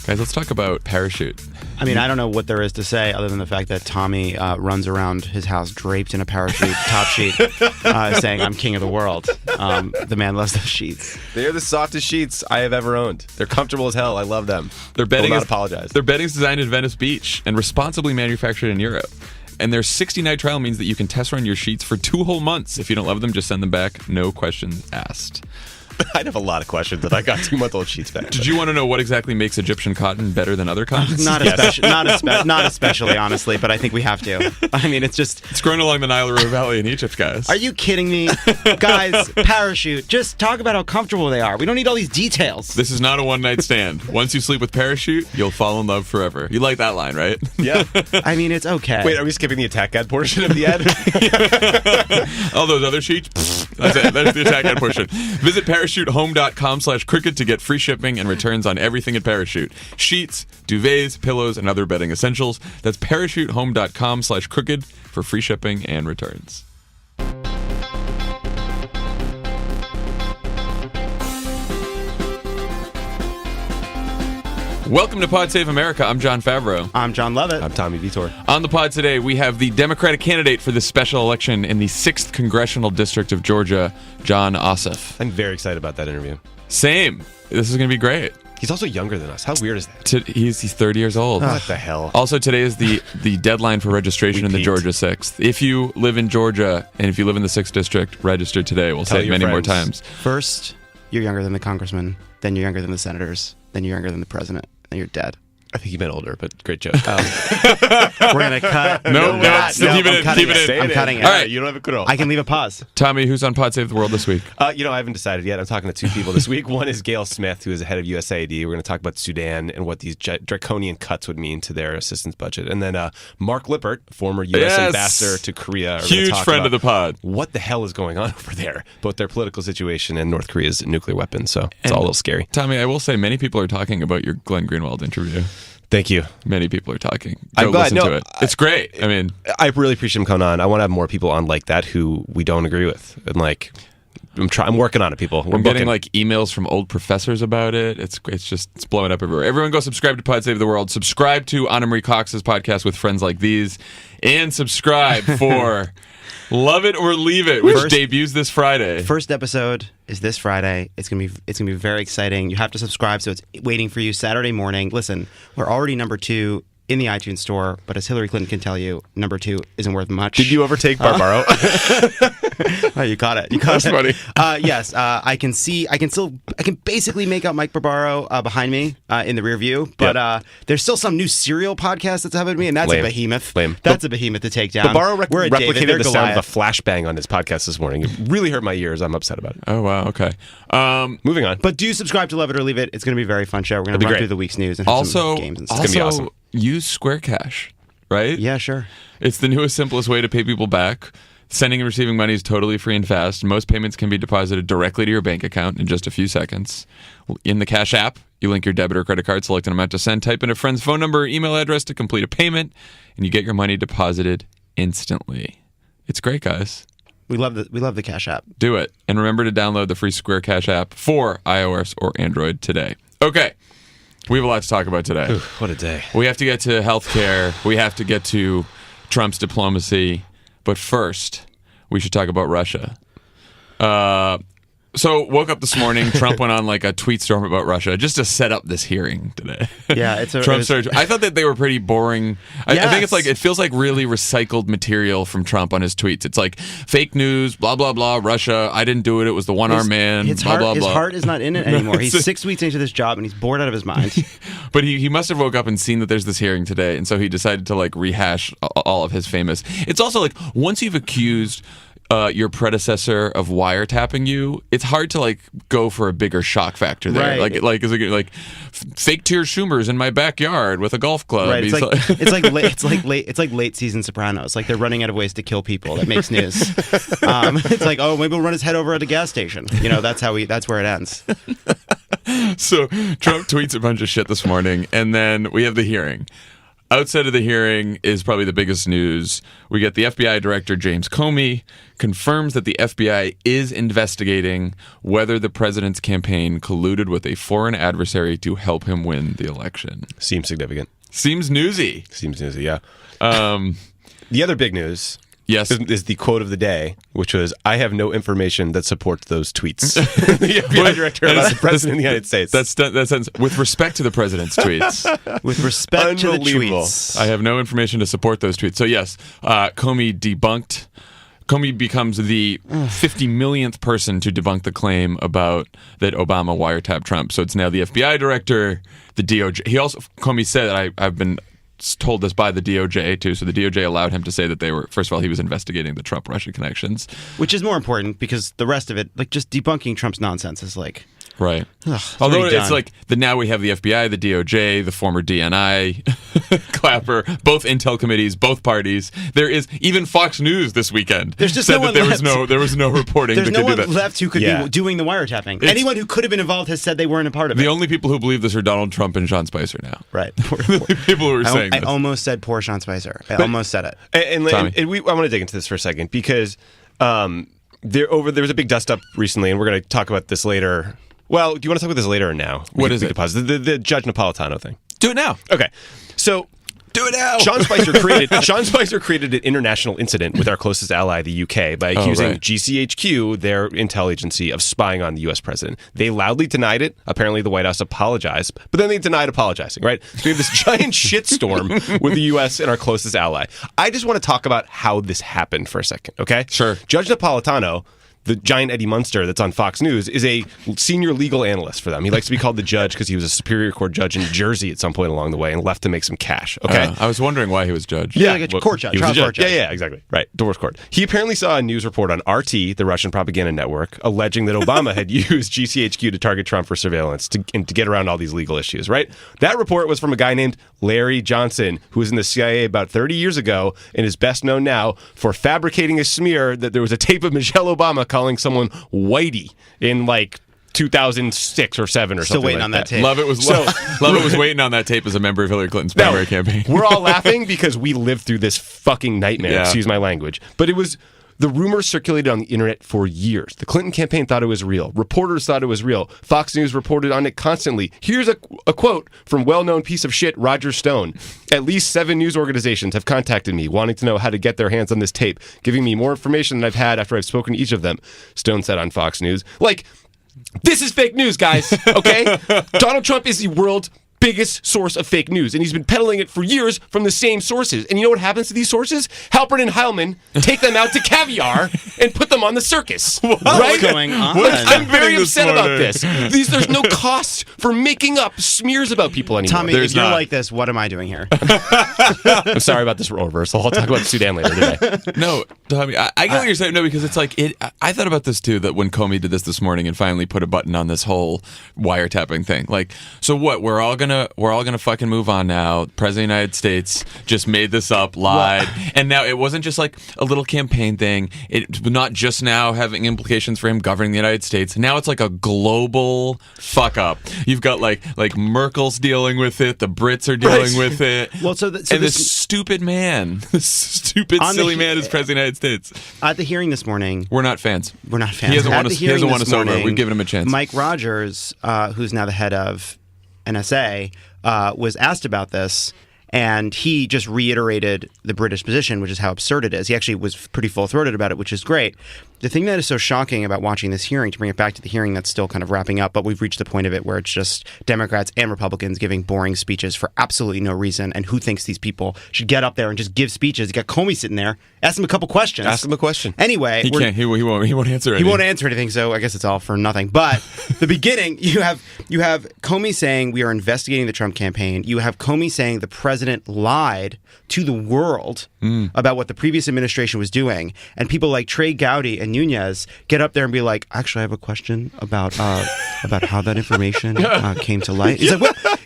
Guys, let's talk about Parachute. I mean, I don't know what there is to say other than the fact that Tommy runs around his house draped in a parachute top sheet saying, I'm king of the world. The man loves those sheets. They're the softest sheets I have ever owned. They're comfortable as hell. I love them. Their bedding will not apologize. Their bedding is designed in Venice Beach and responsibly manufactured in Europe. And their 60-night trial means that you can test run your sheets for 2 whole months. If you don't love them, just send them back. No questions asked. I'd have a lot of questions if I got 2-month-old sheets back. Did you want to know what exactly makes Egyptian cotton better than other cottons? Not especially, honestly, but I think we have to. I mean, it's growing along the Nile River Valley in Egypt, guys. Are you kidding me? Guys, Parachute, just talk about how comfortable they are. We don't need all these details. This is not a one-night stand. Once you sleep with Parachute, you'll fall in love forever. You like that line, right? Yeah. I mean, it's okay. Wait, are we skipping the attack ad portion of the ad? All those other sheets? That's it. That's the attack ad portion. Visit parachutehome.com/cricket to get free shipping and returns on everything at Parachute. Sheets, duvets, pillows, and other bedding essentials. That's parachutehome.com/cricket for free shipping and returns. Welcome to Pod Save America. I'm John Favreau. I'm John Lovett. I'm Tommy Vitor. On the pod today, we have the Democratic candidate for this special election in the 6th Congressional District of Georgia, Jon Ossoff. I'm very excited about that interview. Same. This is going to be great. He's also younger than us. How weird is that? He's 30 years old. What the hell? Also, today is the deadline for registration in the Georgia 6th. If you live in Georgia and if you live in the 6th District, register today. We'll say it many more times. First, you're younger than the congressman. Then you're younger than the senators. Then you're younger than the president. Then you're dead. I think he meant older, but great joke. We're going to cut. No, keep it in. I'm cutting it. All right, you don't have a control. I can leave a pause. Tommy, who's on Pod Save the World this week? I haven't decided yet. I'm talking to 2 people this week. One is Gail Smith, who is the head of USAID. We're going to talk about Sudan and what these draconian cuts would mean to their assistance budget. And then Mark Lippert, former U.S. ambassador to Korea. Huge friend of the pod. What the hell is going on over there? Both their political situation and North Korea's nuclear weapons. So it's all a little scary. Tommy, I will say many people are talking about your Glenn Greenwald interview. Thank you. Many people are talking. I'm glad. Listen to it. It's great. I mean, I really appreciate him coming on. I want to have more people on like that who we don't agree with. And I'm working on it, people. I'm getting emails from old professors about it. It's blowing up everywhere. Everyone go subscribe to Pod Save the World. Subscribe to Anna Marie Cox's podcast with friends like these. And subscribe for Love It or Leave It, which debuts this Friday. First episode is this Friday. It's gonna be very exciting. You have to subscribe, so it's waiting for you Saturday morning. Listen, we're already number 2 in the iTunes store, but as Hillary Clinton can tell you, number 2 isn't worth much. Did you overtake Barbaro? Oh, you caught it. That's funny. Yes, I can basically make out Mike Barbaro behind me in the rear view, but there's still some new serial podcast that's ahead of me, and that's a behemoth. Lame. That's a behemoth to take down. Barbaro replicated the sound of a flashbang on his podcast this morning. It really hurt my ears. I'm upset about it. Oh, wow. Okay. Moving on. But do subscribe to Love It or Leave It. It's going to be a very fun show. We're going to run through the week's news and have some games and stuff. It's going to be awesome. Use Square Cash, right? Yeah, sure. It's the newest, simplest way to pay people back. Sending and receiving money is totally free and fast. Most payments can be deposited directly to your bank account in just a few seconds. In the Cash app, you link your debit or credit card, select an amount to send, type in a friend's phone number or email address to complete a payment, and you get your money deposited instantly. It's great, guys. We love the Cash app. Do it. And remember to download the free Square Cash app for iOS or Android today. Okay. We have a lot to talk about today. Ooh, what a day. We have to get to healthcare. We have to get to Trump's diplomacy. But first, we should talk about Russia. So, woke up this morning, Trump went on like a tweet storm about Russia just to set up this hearing today. Yeah, I thought that they were pretty boring. I think it feels like really recycled material from Trump on his tweets. It's like fake news, blah, blah, blah, Russia, I didn't do it, it was the one-armed man, blah, blah, blah. His heart is not in it anymore. He's 6 weeks into this job and he's bored out of his mind. But he must have woke up and seen that there's this hearing today, and so he decided to like rehash all of his famous. It's also like once you've accused your predecessor of wiretapping you, it's hard to like go for a bigger shock factor there. Right. Is it like fake Tear Schumer's in my backyard with a golf club? Right. It's like late season Sopranos. Like they're running out of ways to kill people. That makes news. It's like, oh, maybe we'll run his head over at a gas station. That's where it ends. So Trump tweets a bunch of shit this morning, and then we have the hearing. outside of the hearing is probably the biggest news. We get the FBI Director James Comey confirms that the FBI is investigating whether the president's campaign colluded with a foreign adversary to help him win the election. Seems significant. Seems newsy. Seems newsy, yeah. The other big news is the quote of the day, which was, "I have no information that supports those tweets." The FBI director about the president of the United States. That sentence, with respect to the president's tweets. With respect to the tweets. I have no information to support those tweets. So yes, Comey debunked. Comey becomes the 50 millionth person to debunk the claim about that Obama wiretapped Trump. So it's now the FBI director, the DOJ. Comey said that I've been told this by the DOJ too. So the DOJ allowed him to say that they were, first of all, he was investigating the Trump-Russia connections. Which is more important because the rest of it, like just debunking Trump's nonsense is like... Right. Although it's like now we have the FBI, the DOJ, the former DNI, Clapper, both intel committees, both parties. There is even Fox News this weekend. There's just said no one that left. there was no reporting. There's that no could one do that. left who could be doing the wiretapping. Anyone who could have been involved has said they weren't a part of it. The only people who believe this are Donald Trump and Sean Spicer now. Right. The people who are saying this. I almost said poor Sean Spicer. I almost said it. And I want to dig into this for a second because there was a big dust up recently, and we're going to talk about this later. Well, do you want to talk about this later or now? What is it? The Judge Napolitano thing. Do it now. Okay. So do it now. Sean Spicer created an international incident with our closest ally, the UK, by accusing GCHQ, their intel agency, of spying on the U.S. president. They loudly denied it. Apparently, the White House apologized, but then they denied apologizing, right? So we have this giant shitstorm with the U.S. and our closest ally. I just want to talk about how this happened for a second, okay? Sure. Judge Napolitano, the giant Eddie Munster that's on Fox News, is a senior legal analyst for them. He likes to be called the judge because he was a Superior Court judge in Jersey at some point along the way and left to make some cash. Okay, I was wondering why he was judge. Yeah, like a court judge, trial court judge. Yeah, exactly. Right, divorce court. He apparently saw a news report on RT, the Russian propaganda network, alleging that Obama had used GCHQ to target Trump for surveillance and to get around all these legal issues. Right. That report was from a guy named Larry Johnson, who was in the CIA about 30 years ago and is best known now for fabricating a smear that there was a tape of Michelle Obama calling someone Whitey in like 2006 or 7 or Still something waiting like on that tape. Lovett was waiting on that tape as a member of Hillary Clinton's primary campaign. We're all laughing because we lived through this fucking nightmare, excuse my language. But it was... The rumors circulated on the internet for years. The Clinton campaign thought it was real. Reporters thought it was real. Fox News reported on it constantly. Here's a quote from well-known piece of shit Roger Stone. At least 7 news organizations have contacted me wanting to know how to get their hands on this tape, giving me more information than I've had after I've spoken to each of them, Stone said on Fox News. Like, this is fake news, guys, okay? Donald Trump is the world's biggest source of fake news, and he's been peddling it for years from the same sources. And you know what happens to these sources? Halpern and Heilman take them out to caviar and put them on the circus. What's going on? I'm very upset about this. There's no cost for making up smears about people anymore. Tommy, if you're like this, what am I doing here? I'm sorry about this role reversal. I'll talk about Sudan later today. No, Tommy, I get what you're saying. No, because it's like I thought about this too. That when Comey did this morning and finally put a button on this whole wiretapping thing, like, so what? We're all gonna fucking move on now. President of the United States just made this up, lied, and now it wasn't just like a little campaign thing. It's not just now having implications for him governing the United States. Now it's like a global fuck up. You've got like Merkel's dealing with it. The Brits are dealing with it. Well, this stupid man, this stupid silly man is President of the United States. At the hearing this morning, we're not fans. We're not fans. He hasn't won us over. We've given him a chance. Mike Rogers, who's now the head of NSA, was asked about this, and he just reiterated the British position, which is how absurd it is. He actually was pretty full-throated about it, which is great. The thing that is so shocking about watching this hearing, to bring it back to the hearing that's still kind of wrapping up, but we've reached the point of it where it's just Democrats and Republicans giving boring speeches for absolutely no reason, and who thinks these people should get up there and just give speeches? You got Comey sitting there. Ask him a couple questions. Ask him a question. Anyway. He can't. He won't answer anything. He won't answer anything, so I guess it's all for nothing. But the beginning, you have Comey saying we are investigating the Trump campaign. You have Comey saying the president lied to the world about what the previous administration was doing. And people like Trey Gowdy and Nunez get up there and be like, actually, I have a question about how that information came to light. It's like, what?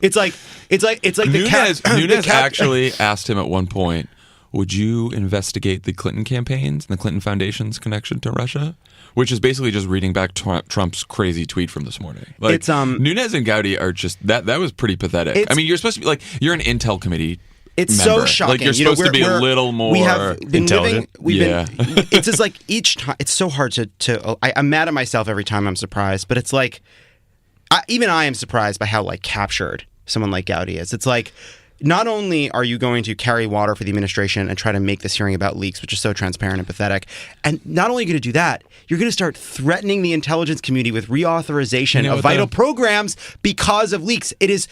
It's like Nunez actually asked him at one point, would you investigate the Clinton campaigns and the Clinton Foundation's connection to Russia? Which is basically just reading back Trump's crazy tweet from this morning. Like, it's Nunez and Gowdy are just that was pretty pathetic. I mean, you're supposed to be like, you're an intel committee It's member. so shocking. Like you're supposed to be a little more we have been intelligent. It's just like each time. It's so hard to. I'm mad at myself every time I'm surprised, but it's like even I am surprised by how like captured someone like Gowdy is. It's like, not only are you going to carry water for the administration and try to make this hearing about leaks, which is so transparent and pathetic, and not only are you going to do that, you're going to start threatening the intelligence community with reauthorization of vital programs because of leaks. It's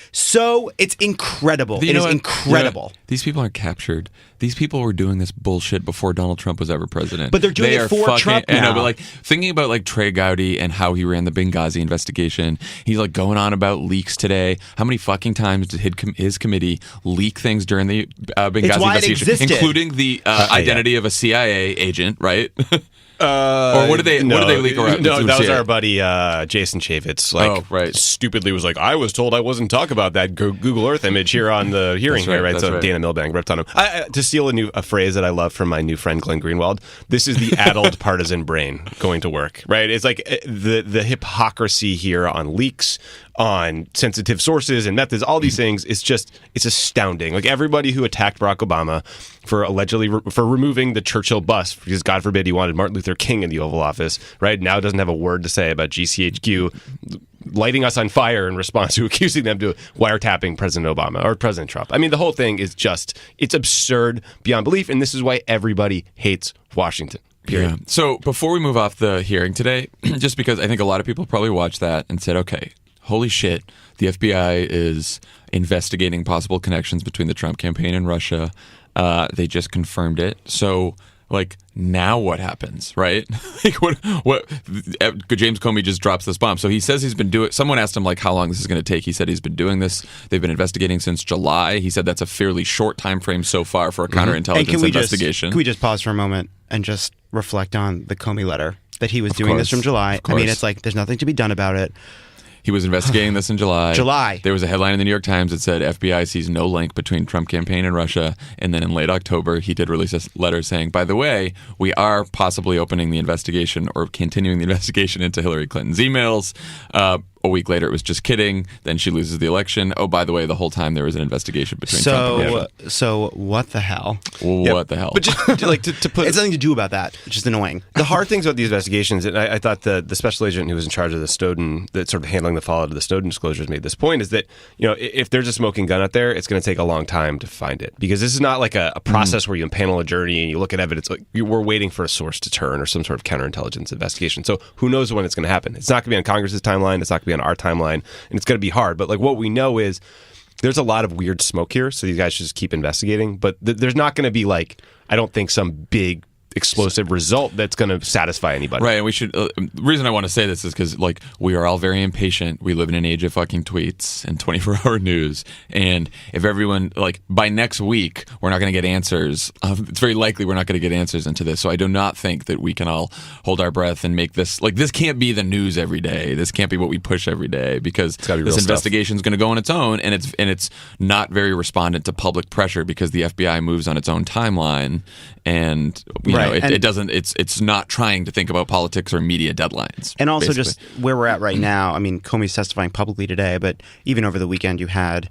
incredible. It is incredible. These people aren't captured. These people were doing this bullshit before Donald Trump was ever president. But they're doing it for Trump now. I know, but like thinking about like Trey Gowdy and how he ran the Benghazi investigation, he's like going on about leaks today. How many fucking times did his committee leak things during the Benghazi investigation, including the identity of a CIA agent, right? Or what did they leak around? No, that was our buddy Jason Chaffetz. Stupidly was like, I was told I wasn't talk about that Google Earth image here on the hearing here, right? So right. Dana Milbank ripped on him. To steal a phrase that I love from my new friend Glenn Greenwald, this is the addled partisan brain going to work, right? It's like the hypocrisy here on leaks, on sensitive sources and methods, all these things. It's astounding. Like everybody who attacked Barack Obama for allegedly for removing the Churchill bust because God forbid he wanted Martin Luther King in the Oval Office, right? Now doesn't have a word to say about GCHQ lighting us on fire in response to accusing them to wiretapping President Obama or President Trump. I mean, the whole thing is it's absurd beyond belief, and this is why everybody hates Washington. Period. Yeah. So before we move off the hearing today, just because I think a lot of people probably watched that and said, okay, holy shit, the FBI is investigating possible connections between the Trump campaign and Russia. They just confirmed it. So, like, now what happens, right? Like, what? James Comey just drops this bomb. So he says he's been doing. Someone asked him like how long this is going to take. He said he's been doing this. They've been investigating since July. He said that's a fairly short time frame so far for a counterintelligence investigation. Can we just pause for a moment and just reflect on the Comey letter that he was doing this from July? I mean, it's like there's nothing to be done about it. He was investigating this in July. There was a headline in the New York Times that said FBI sees no link between Trump campaign and Russia. And then in late October, he did release a letter saying, by the way, we are possibly opening the investigation or continuing the investigation into Hillary Clinton's emails. A week later, it was just kidding. Then she loses the election. Oh, by the way, the whole time there was an investigation between Trump and Russia. So what the hell? What the hell? But just like to put, it's nothing to do about that. It's just annoying. The hard things about these investigations, and I thought the special agent who was in charge of the Snowden, that sort of handling the fallout of the Snowden disclosures, made this point: is that if there's a smoking gun out there, it's going to take a long time to find it because this is not like a process where you impanel a jury and you look at evidence. Like we're waiting for a source to turn or some sort of counterintelligence investigation. So who knows when it's going to happen? It's not going to be on Congress's timeline. It's not going to be on our timeline, and it's going to be hard. But like what we know is there's a lot of weird smoke here, so these guys should just keep investigating. But there's not going to be like, I don't think, some big explosive result that's going to satisfy anybody. Right, and we should. The reason I want to say this is because like we are all very impatient. We live in an age of fucking tweets and 24-hour news. And if everyone like by next week we're not going to get answers, it's very likely we're not going to get answers into this. So I do not think that we can all hold our breath and make this like this can't be the news every day. This can't be what we push every day because this investigation is going to go on its own, and it's not very respondent to public pressure because the FBI moves on its own timeline, and it doesn't. It's not trying to think about politics or media deadlines. And also, just where we're at right now. I mean, Comey's testifying publicly today, but even over the weekend, you had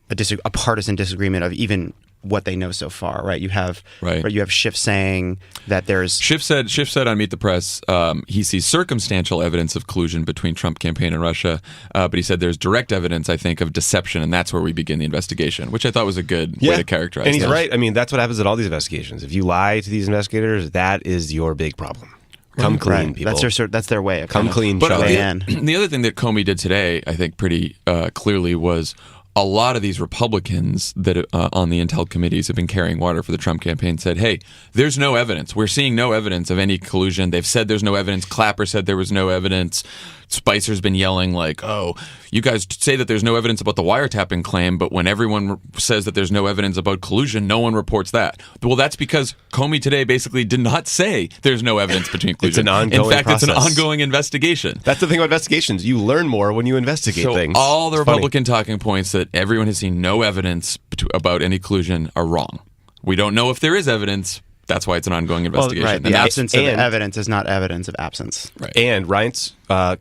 a partisan disagreement of even what they know so far. Right? You have you have Schiff saying that there's Schiff said on Meet the Press he sees circumstantial evidence of collusion between Trump campaign and Russia, but he said there's direct evidence, I think, of deception, and that's where we begin the investigation, which I thought was a good way to characterize. And he's this. right. I mean, that's what happens at all these investigations. If you lie to these investigators, that is your big problem. Come clean, people. That's their way. Of Come clean. But the other thing that Comey did today, I think, pretty clearly was a lot of these Republicans that on the intel committees have been carrying water for the Trump campaign said, hey, there's no evidence. We're seeing no evidence of any collusion. They've said there's no evidence. Clapper said there was no evidence. Spicer's been yelling like, oh, you guys say that there's no evidence about the wiretapping claim, but when everyone says that there's no evidence about collusion, no one reports that. Well, that's because Comey today basically did not say there's no evidence between collusion. It's an ongoing process. It's an ongoing investigation. That's the thing about investigations. You learn more when you investigate things. All the Republican talking points that everyone has seen no evidence about any collusion are wrong. We don't know if there is evidence. That's why it's an ongoing investigation. Well, right. The absence of evidence is not evidence of absence. Right. And Reince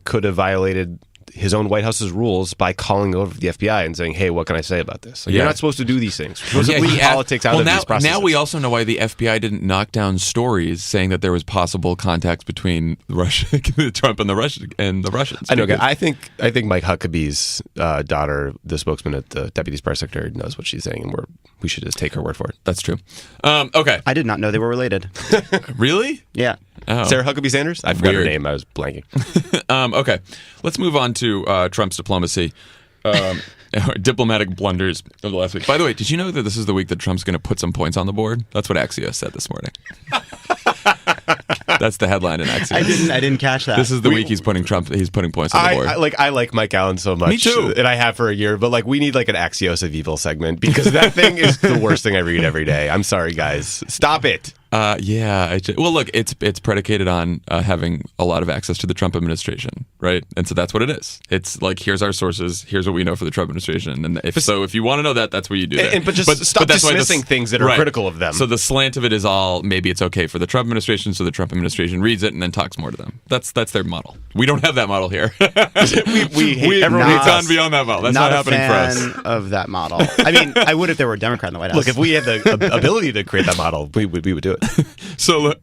could have violated his own White House's rules by calling over the FBI and saying, "Hey, what can I say about this? Like, You're not supposed to do these things. You're supposed to leave politics out of these processes." Now we also know why the FBI didn't knock down stories saying that there was possible contacts between Trump and the Russians. I know. I think Mike Huckabee's daughter, the spokesman at the Deputy Press Secretary, knows what she's saying, and we should just take her word for it. That's true. Okay. I did not know they were related. Really? Yeah. Oh. Sarah Huckabee Sanders? I forgot her Weird. name. I was blanking. Okay. Let's move on to Trump's diplomacy. Diplomatic blunders of the last week. By the way, did you know that this is the week that Trump's going to put some points on the board? That's what Axios said this morning. That's the headline in Axios. I didn't catch that. This is the week he's putting points on the board. I like Mike Allen so much. Me too. And I have for a year, but we need an Axios of Evil segment because that thing is the worst thing I read every day. I'm sorry, guys. Stop it. Yeah. Well, look, it's predicated on having a lot of access to the Trump administration, right? And so that's what it is. It's like, here's our sources, here's what we know for the Trump administration, and if you want to know that, that's what you do. But stop dismissing things that are critical of them. So the slant of it is all maybe it's okay for the Trump administration, so the Trump administration reads it and then talks more to them. That's their model. We don't have that model here. We've gone beyond that model. That's not happening for us. Not a fan of that model. I mean, I would if there were a Democrat in the White House. Look, if we had the ability to create that model, we would do it. So,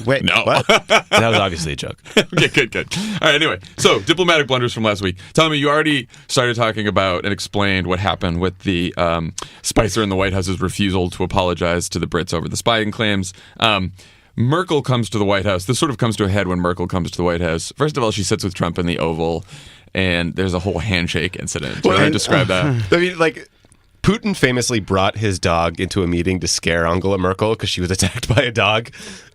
wait, no. what? That was obviously a joke. Okay, good. All right, anyway. So, diplomatic blunders from last week. Tell me, you already started talking about and explained what happened with the Spicer in the White House's refusal to apologize to the Brits over the spying claims. Merkel comes to the White House. This sort of comes to a head when Merkel comes to the White House. First of all, she sits with Trump in the Oval, and there's a whole handshake incident. Do you want to describe that? I mean, Putin famously brought his dog into a meeting to scare Angela Merkel because she was attacked by a dog.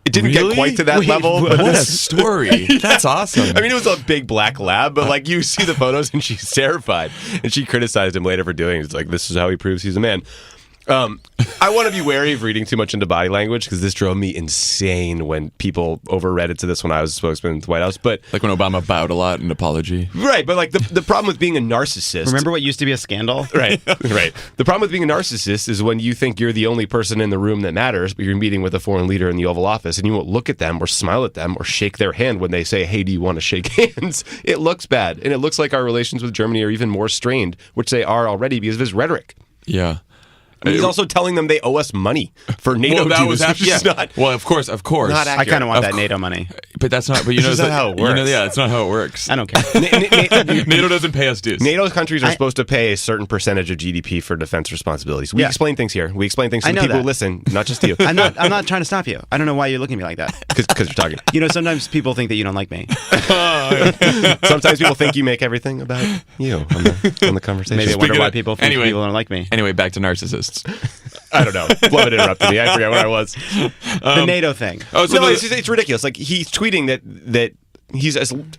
It didn't get quite to that level. But what a story. That's awesome. I mean, it was a big black lab, but you see the photos and she's terrified. And she criticized him later for doing it. It's like, this is how he proves he's a man. I want to be wary of reading too much into body language because this drove me insane when people overread it to this when I was a spokesman at the White House. But like when Obama bowed a lot in apology. Right, but the problem with being a narcissist. Remember what used to be a scandal? Right. The problem with being a narcissist is when you think you're the only person in the room that matters, but you're meeting with a foreign leader in the Oval Office and you won't look at them or smile at them or shake their hand when they say, "Hey, do you want to shake hands?" It looks bad. And it looks like our relations with Germany are even more strained, which they are already because of his rhetoric. Yeah. And he's also telling them they owe us money for NATO dues. Well, of course. Not I kind of want that NATO money. But that's not. But you know, that's not how it works. It's not how it works. I don't care. NATO doesn't pay us dues. NATO countries are supposed to pay a certain percentage of GDP for defense responsibilities. We explain things here. We explain things to the people who listen, not just you. I'm not trying to stop you. I don't know why you're looking at me like that. Because you're talking. Sometimes people think that you don't like me. Sometimes people think you make everything about you on the conversation. Maybe I wonder why people think people don't like me. Anyway, back to narcissists. I don't know. Flubbit interrupted me. I forgot where I was. The NATO thing. It's ridiculous. He's tweeting that he's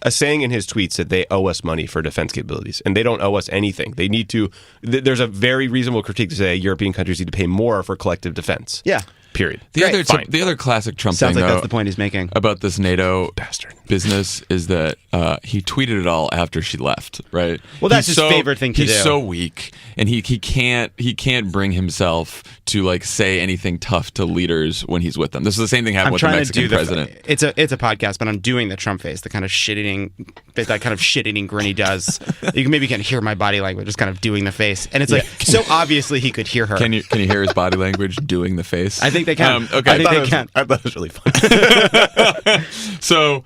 saying in his tweets that they owe us money for defense capabilities, and they don't owe us anything. They need to. There's a very reasonable critique to say European countries need to pay more for collective defense. Yeah. Period. The other classic Trump Sounds thing, like that's the point he's making about this NATO bastard business is that he tweeted it all after she left, right? Well, that's his favorite thing to do. He's so weak, and he can't bring himself to say anything tough to leaders when he's with them. This is the same thing happened with the Mexican president. It's a podcast, but I'm doing the Trump face, the kind of shit-eating grin he does. You maybe can hear my body language, just kind of doing the face, and it's so obviously he could hear her. Can you hear his body language doing the face? I think they can. Okay. I think they can. I thought it was really funny. So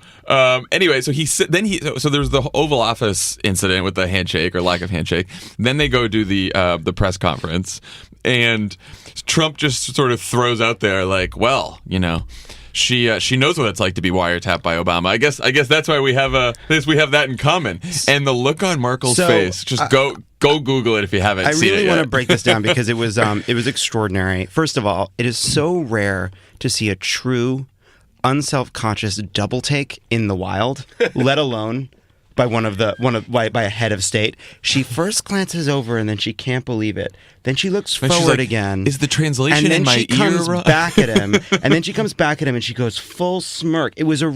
anyway, so there's the Oval Office incident with the handshake or lack of handshake. Then they go do the press conference, and Trump just sort of throws out there she knows what it's like to be wiretapped by Obama. I guess that's why we have that in common. And the look on Merkel's face, just go Google it if you haven't seen it yet. I really want to break this down because it was extraordinary. First of all, it is so rare to see a true, unselfconscious double take in the wild, let alone by by a head of state. She first glances over and then she can't believe it. Then she looks forward again. Is the translation in my ear? And then she comes back at him. And then she comes back at him and she goes full smirk. It was a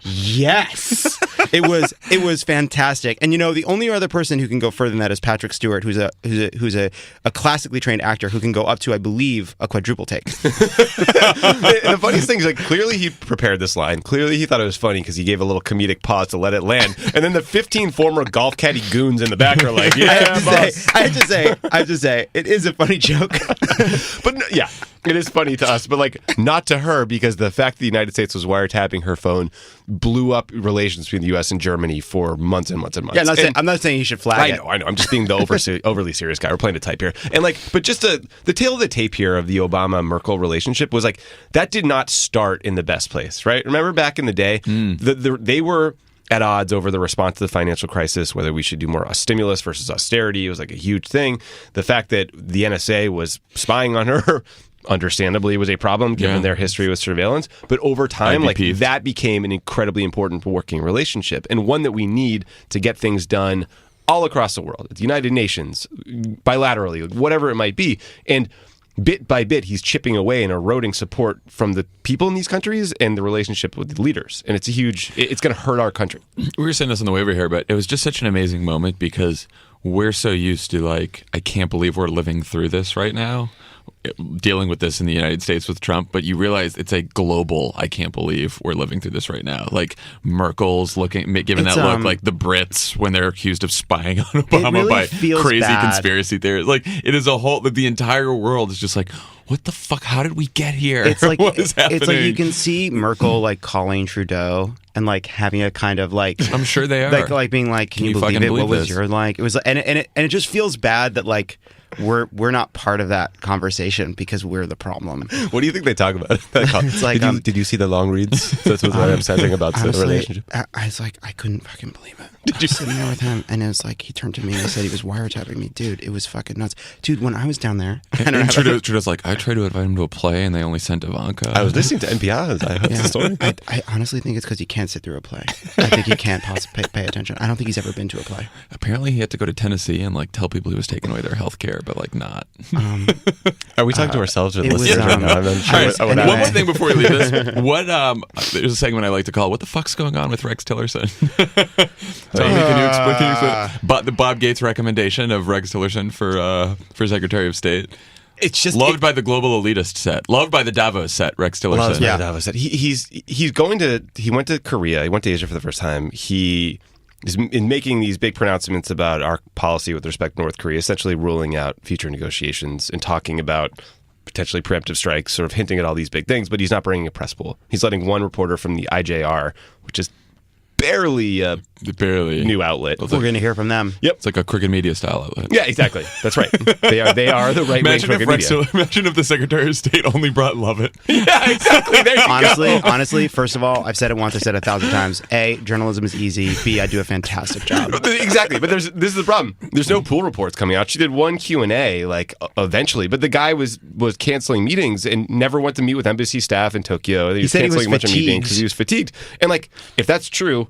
yes. It was fantastic. And the only other person who can go further than that is Patrick Stewart, who's a classically trained actor who can go up to, I believe, a quadruple take. The funniest thing is clearly he prepared this line. Clearly he thought it was funny because he gave a little comedic pause to let it land. And then the 15 former golf caddy goons in the back are like, yeah, I have to say, it is a funny joke. But no, yeah, it is funny to us, but like not to her, because the fact that the United States was wiretapping her phone blew up relations between the U.S. and Germany for months and months and months. Yeah, I'm not saying you should flag it. I know. I'm just being the overly serious guy. We're playing a type here. And like, but just the tail of the tape here of the Obama-Merkel relationship was like, that did not start in the best place, right? Remember back in the day, they were at odds over the response to the financial crisis, whether we should do more stimulus versus austerity. It was like a huge thing. The fact that the NSA was spying on her, understandably, was a problem given their history with surveillance. But over time, like that became an incredibly important working relationship, and one that we need to get things done all across the world, at the United Nations, bilaterally, whatever it might be. And bit by bit, he's chipping away and eroding support from the people in these countries and the relationship with the leaders. And it's it's going to hurt our country. We were saying this on the way over here, but it was just such an amazing moment because we're so used to like, I can't believe we're living through this right now, dealing with this in the United States with Trump, but you realize it's a global, I can't believe we're living through this right now. Like Merkel's giving that look, like the Brits when they're accused of spying on Obama really by crazy bad. Conspiracy theories. Like it is a whole, the entire world is just like, what the fuck? How did we get here? It's like, what is happening? It's like you can see Merkel like calling Trudeau and like having a kind of like, I'm sure they are like being like, can you believe it? What was your like? It was, and it just feels bad that like we're not part of that conversation because we're the problem. What do you think they talk about? It's like, did you see the long reads? That's what I'm saying about the relationship. I was like, I couldn't fucking believe it. I was sitting there with him, and it was like he turned to me and he said he was wiretapping me. Dude, it was fucking nuts. Dude, when I was down there, and Trudeau's like, I tried to invite him to a play, and they only sent Ivanka. I was listening to NPR. I heard the story. I honestly think it's because he can't sit through a play. I think he can't possibly pay attention. I don't think he's ever been to a play. Apparently, he had to go to Tennessee and like tell people he was taking away their health care, but like not. Are we talking to ourselves or the it was, listeners right now? I'm not sure. Right. One more thing before we leave this. There's a segment I like to call, what the fuck's going on with Rex Tillerson? Tommy, can you explain? But the Bob Gates recommendation of Rex Tillerson for Secretary of State. It's just loved by the global elitist set, loved by the Davos set. Rex Tillerson. Loved by the Davos set. He went to Korea. He went to Asia for the first time. He is in making these big pronouncements about our policy with respect to North Korea, essentially ruling out future negotiations and talking about potentially preemptive strikes, sort of hinting at all these big things. But he's not bringing a press pool. He's letting one reporter from the IJR, which is barely new outlet. We're going to hear from them. Yep, it's like a crooked media style outlet. Yeah, exactly. That's right. They are the right wing crooked media. Imagine if the Secretary of State only brought Lovett. Yeah, exactly. There you go. Honestly, first of all, I've said it once. I said it 1,000 times. A, journalism is easy. B, I do a fantastic job. Exactly. But this is the problem. There's no pool reports coming out. She did one Q&A like eventually, but the guy was canceling meetings and never went to meet with embassy staff in Tokyo. He was canceling a bunch of meetings because he was fatigued. And like, if that's true,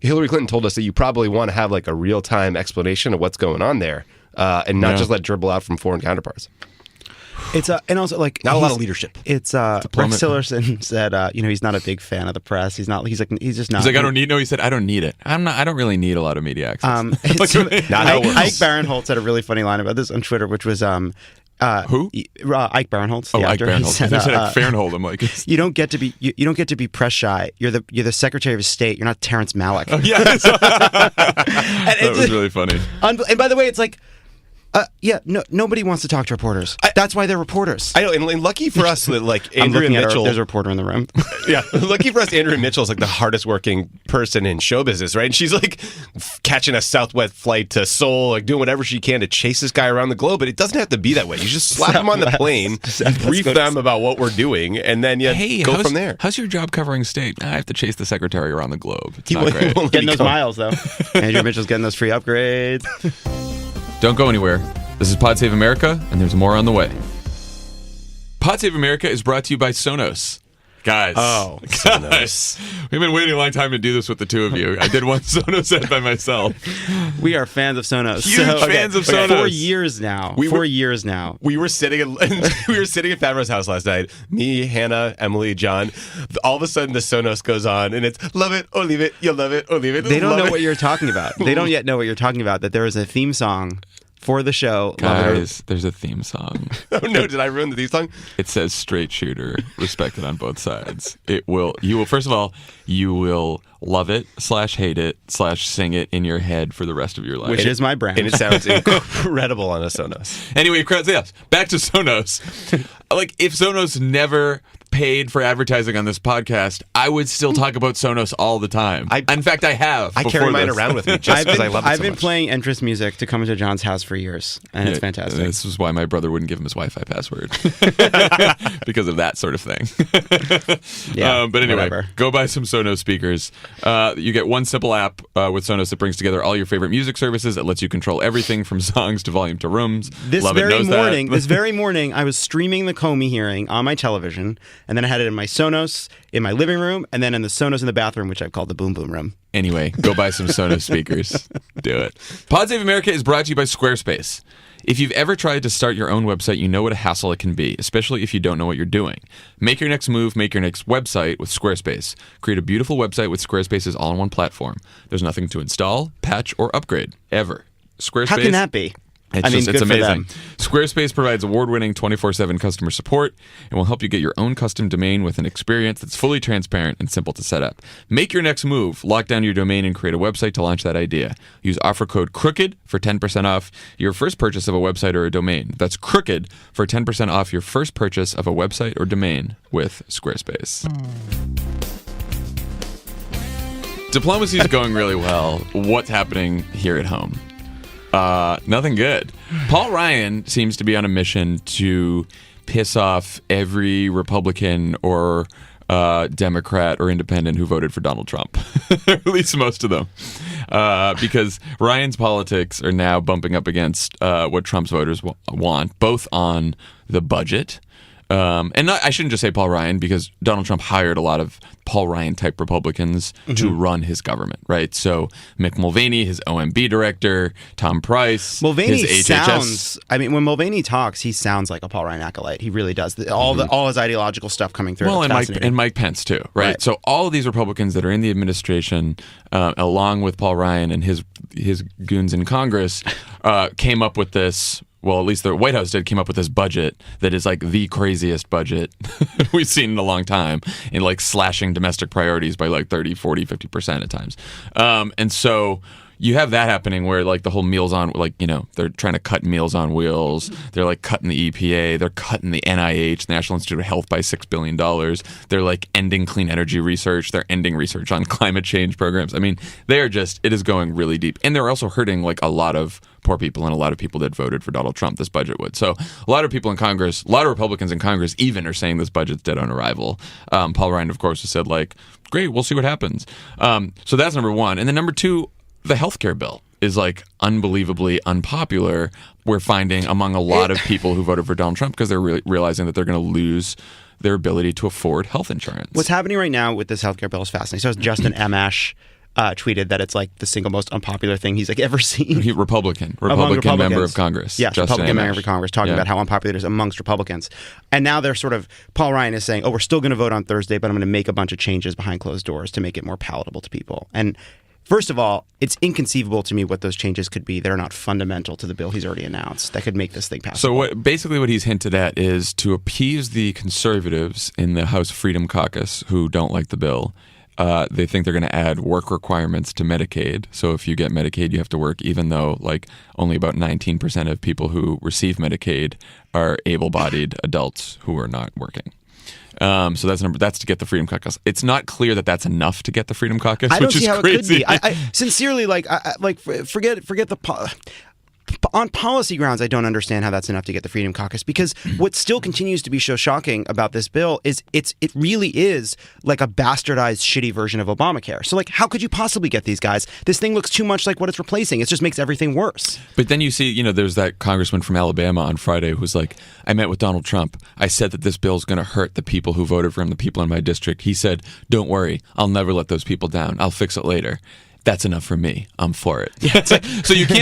Hillary Clinton told us that you probably want to have like a real-time explanation of what's going on there, and not just let dribble out from foreign counterparts. It's and also like not a lot of leadership. It's Rex Tillerson said he's not a big fan of the press. He's just not. He's like, I don't need. No, he said, I don't need it. I don't really need a lot of media access. Ike Barinholtz had a really funny line about this on Twitter, which was who? Ike Barinholtz. Oh, Ike Barinholtz. Said, I said like Farnhold. I'm like, you don't get to be press shy. You're the Secretary of State. You're not Terrence Malick. Oh, yes. That was really funny. And by the way, it's like. Nobody wants to talk to reporters. That's why they're reporters. I know, and lucky for us that like Andrea Mitchell, there's a reporter in the room. Yeah, lucky for us, Andrea Mitchell is like the hardest working person in show business, right? And she's like catching a Southwest flight to Seoul, like doing whatever she can to chase this guy around the globe. But it doesn't have to be that way. You just slap him on the plane, brief them about what we're doing, and then go from there. How's your job covering state? I have to chase the secretary around the globe. It's not great. Getting those miles though. Andrea Mitchell's getting those free upgrades. Don't go anywhere. This is Pod Save America, and there's more on the way. Pod Save America is brought to you by Sonos. Guys. Sonos. We've been waiting a long time to do this with the two of you. I did one Sonos set by myself. We are fans of Sonos. Huge fans of Sonos. 4 years now. 4 years now. We were sitting at Favreau's house last night. Me, Hannah, Emily, John. All of a sudden, the Sonos goes on, and it's love it or leave it. You'll love it or leave it. They don't know what you're talking about. They don't yet know what you're talking about. That there is a theme song for the show. Guys, there's a theme song. Oh no, did I ruin the theme song? It says straight shooter, respected on both sides. You will first of all, you will love it / hate it / sing it in your head for the rest of your life. Which is my brand. And it sounds incredible on a Sonos. Anyway, yes, back to Sonos. Like, if Sonos never paid for advertising on this podcast, I would still talk about Sonos all the time. In fact, I have. I carry mine around with me just because I love it so much. I've been playing entrance music to come into John's house for years, and it's fantastic. This is why my brother wouldn't give him his Wi-Fi password. Because of that sort of thing. Yeah, but anyway, whatever. go buy some Sonos speakers. You get one simple app with Sonos that brings together all your favorite music services. It lets you control everything from songs to volume to rooms. This very morning, I was streaming the Comey hearing on my television, and then I had it in my Sonos, in my living room, and then in the Sonos in the bathroom, which I've called the Boom Boom Room. Anyway, go buy some Sonos speakers. Do it. Pod Save America is brought to you by Squarespace. If you've ever tried to start your own website, you know what a hassle it can be, especially if you don't know what you're doing. Make your next move, make your next website with Squarespace. Create a beautiful website with Squarespace's all-in-one platform. There's nothing to install, patch, or upgrade, ever. Squarespace. How can that be? It's good for amazing. them. Squarespace provides award-winning 24/7 customer support and will help you get your own custom domain with an experience that's fully transparent and simple to set up. Make your next move. Lock down your domain and create a website to launch that idea. Use offer code CROOKED for 10% off your first purchase of a website or a domain. That's CROOKED for 10% off your first purchase of a website or domain with Squarespace. Diplomacy is going really well. What's happening here at home? Nothing good. Paul Ryan seems to be on a mission to piss off every Republican or Democrat or independent who voted for Donald Trump, or at least most of them, because Ryan's politics are now bumping up against what Trump's voters want, both on the budget. I shouldn't just say Paul Ryan, because Donald Trump hired a lot of Paul Ryan type Republicans to run his government, right? So Mick Mulvaney, his OMB director, Tom Price, Mulvaney his sounds. I mean, when Mulvaney talks, he sounds like a Paul Ryan acolyte. He really does. All his ideological stuff coming through. Well, and Mike Pence too, right? So all of these Republicans that are in the administration, along with Paul Ryan and his goons in Congress, came up with this. Well, at least the White House came up with this budget that is like the craziest budget we've seen in a long time, and like slashing domestic priorities by like 30, 40, 50% at times. And so you have that happening where like the whole Meals on, like, you know, they're trying to cut Meals on Wheels. They're like cutting the EPA. They're cutting the NIH, the National Institute of Health, by $6 billion. They're like ending clean energy research. They're ending research on climate change programs. I mean, it is going really deep. And they're also hurting like a lot of poor people and a lot of people that voted for Donald Trump, this budget would. So a lot of people in Congress, a lot of Republicans in Congress even are saying this budget's dead on arrival. Paul Ryan, of course, has said like, great, we'll see what happens. So that's number one. And then number two, the healthcare bill is like unbelievably unpopular. We're finding among a lot of people who voted for Donald Trump because they're realizing that they're going to lose their ability to afford health insurance. What's happening right now with this healthcare bill is fascinating. So Justin Amash tweeted that it's like the single most unpopular thing he's like ever seen. Republican member of Congress. Yes, Republican member of Congress talking about how unpopular it is amongst Republicans. And now they're sort of, Paul Ryan is saying, oh, we're still going to vote on Thursday, but I'm going to make a bunch of changes behind closed doors to make it more palatable to people. And first of all, it's inconceivable to me what those changes could be that are not fundamental to the bill he's already announced that could make this thing passable. So basically what he's hinted at is to appease the conservatives in the House Freedom Caucus who don't like the bill. They think they're going to add work requirements to Medicaid. So if you get Medicaid, you have to work, even though like only about 19% of people who receive Medicaid are able-bodied adults who are not working. So that's to get the Freedom Caucus. It's not clear that that's enough to get the Freedom Caucus, which is crazy. I don't see how it could be. I sincerely, forget the on policy grounds, I don't understand how that's enough to get the Freedom Caucus, because what still continues to be so shocking about this bill is it really is like a bastardized, shitty version of Obamacare. So, like, how could you possibly get these guys? This thing looks too much like what it's replacing. It just makes everything worse. But then you see, there's that congressman from Alabama on Friday who was like, I met with Donald Trump. I said that this bill is going to hurt the people who voted for him, the people in my district. He said, don't worry, I'll never let those people down. I'll fix it later. That's enough for me. I'm for it. Yeah, it's like, so you can